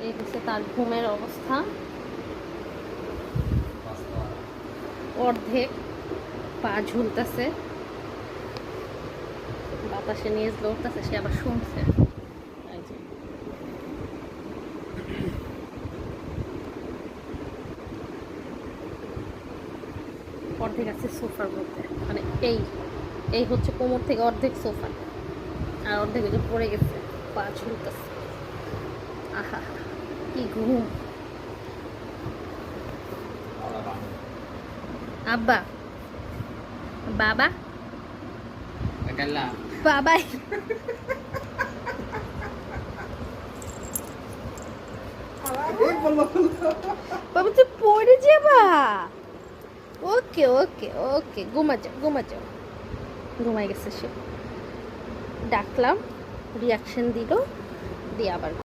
এই হচ্ছে তার ঘুমের অবস্থা, অর্ধেক পা ঝুলতেছে, বাতাসে নিয়ে লড়তেছে, সে আবার শুনছে। এই যে অর্ধেক আছে সোফার মধ্যে, মানে এই এই হচ্ছে কোমর থেকে অর্ধেক সোফা, আর অর্ধেক ওই যে পড়ে গেছে, পা ঝুলতেছে। আহা কি ঘুম। আব্বা, বাবা, বাবাই, বাবা তুই পড়ে যাবা। ওকে ওকে ওকে, ঘুমা যাও ঘুমা যাও। ঘুমাই গেছে সে, ডাকলাম, রিয়াকশন দিল, দিয়ে আবার